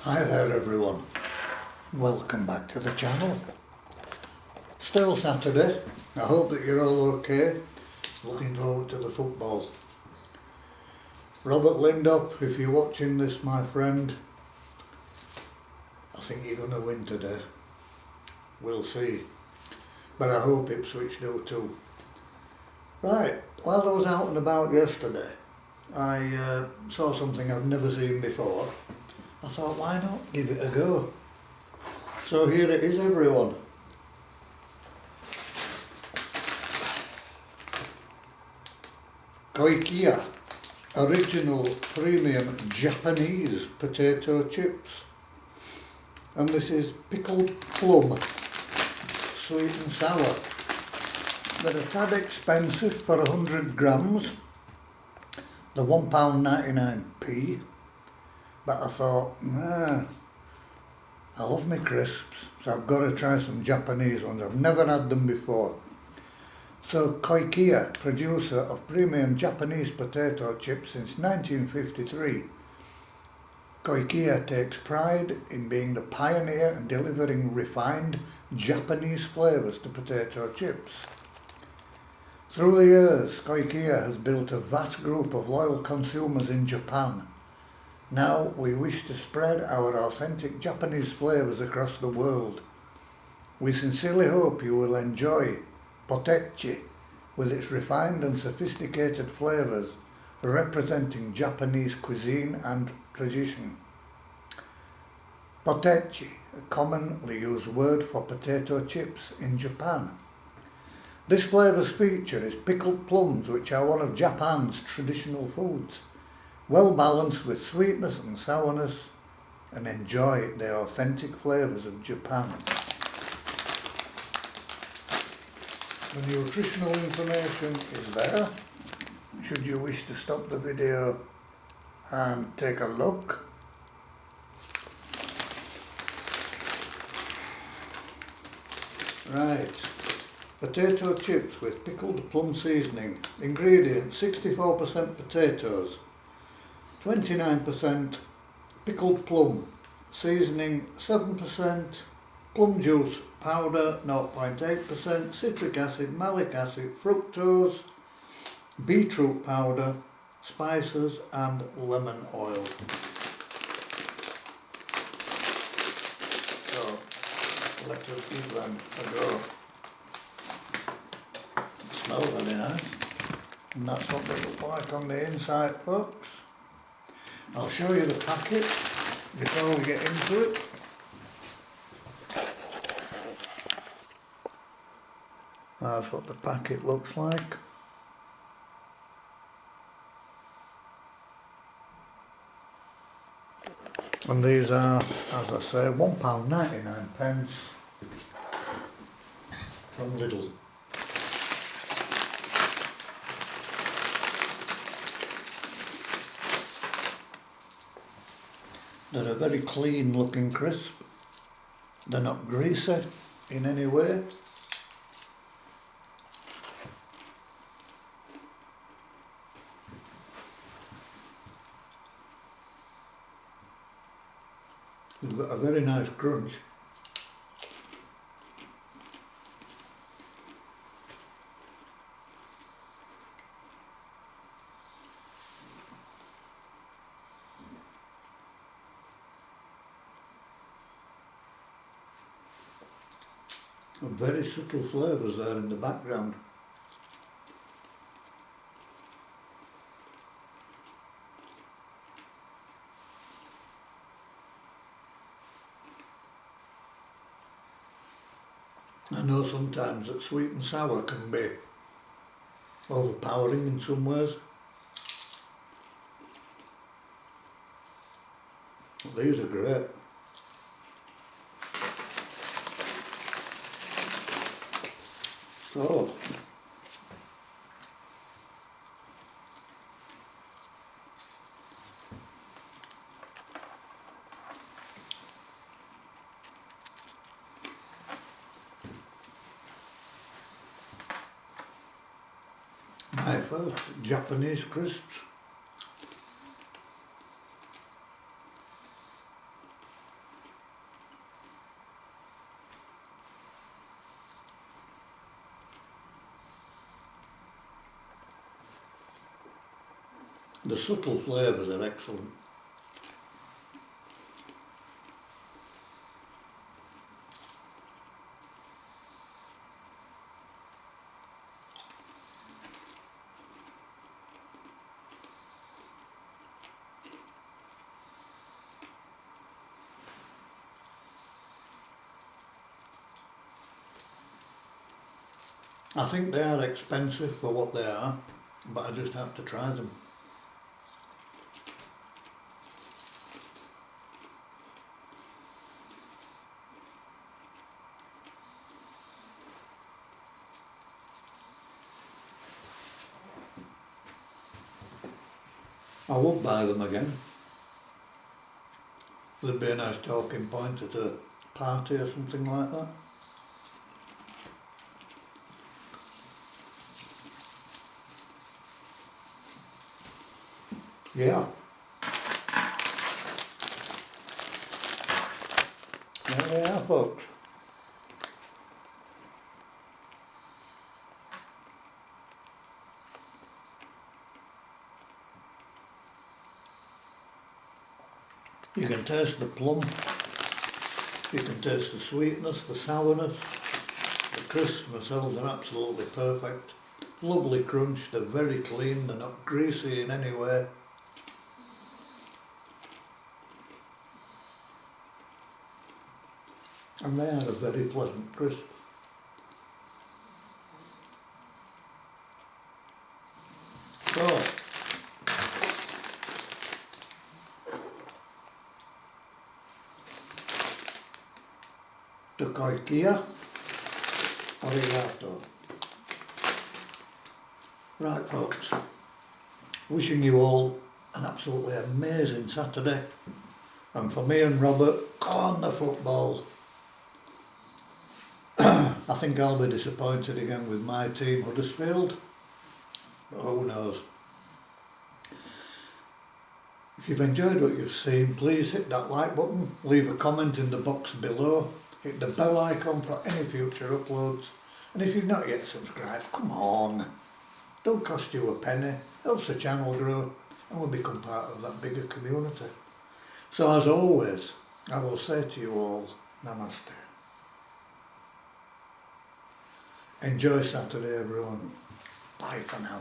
Hi there everyone, welcome back to the channel. Still Saturday, I hope that you're all okay, looking forward to the football. Robert Lindop, if you're watching this my friend, I think you're going to win today, we'll see, but I hope Ipswich do too. Right, while I was out and about yesterday, I saw something I've never seen before. I thought, why not give it a go? So here it is everyone. Koikeya original premium Japanese potato chips. And this is pickled plum, sweet and sour. They're a tad expensive for 100 grams. They're £1.99p. But I thought, I love my crisps, so I've got to try some Japanese ones. I've never had them before. So Koikeya, producer of premium Japanese potato chips since 1953. Koikeya takes pride in being the pioneer and delivering refined Japanese flavours to potato chips. Through the years, Koikeya has built a vast group of loyal consumers in Japan. Now we wish to spread our authentic Japanese flavours across the world. We sincerely hope you will enjoy Potechi with its refined and sophisticated flavours representing Japanese cuisine and tradition. Potechi, a commonly used word for potato chips in Japan. This flavour's feature is pickled plums, which are one of Japan's traditional foods. Well balanced with sweetness and sourness, and enjoy the authentic flavours of Japan. The nutritional information is there, should you wish to stop the video and take a look. Right, potato chips with pickled plum seasoning. Ingredients: 64% potatoes, 29% pickled plum, seasoning 7%, plum juice powder 0.8%, citric acid, malic acid, fructose, beetroot powder, spices and lemon oil. So let us give them a go. They smell very nice, and that's what they look like on the inside, folks. I'll show you the packet before we get into it. That's what the packet looks like. And these are, as I say, £1.99 from Lidl. They're a very clean looking crisp. They're not greasy in any way. They've got a very nice crunch. And very subtle flavours there in the background. I know sometimes that sweet and sour can be overpowering in some ways. These are great. So, my first Japanese crisps. The subtle flavours are excellent. I think they are expensive for what they are, but I just have to try them. I would buy them again. Would be a nice talking point at a party or something like that. Yeah. There they are, folks. You can taste the plum, you can taste the sweetness, the sourness, the crisps themselves are absolutely perfect. Lovely crunch, they're very clean, they're not greasy in any way. And they are a very pleasant crisp. So, to Koikeya, arigato. Right folks, wishing you all an absolutely amazing Saturday. And for me and Robert, go on the football. I think I'll be disappointed again with my team, Huddersfield, but who knows. If you've enjoyed what you've seen, please hit that like button, leave a comment in the box below, hit the bell icon for any future uploads, and if you've not yet subscribed, come on, don't cost you a penny, helps the channel grow and we'll become part of that bigger community. So as always, I will say to you all, namaste. Enjoy Saturday everyone, bye for now.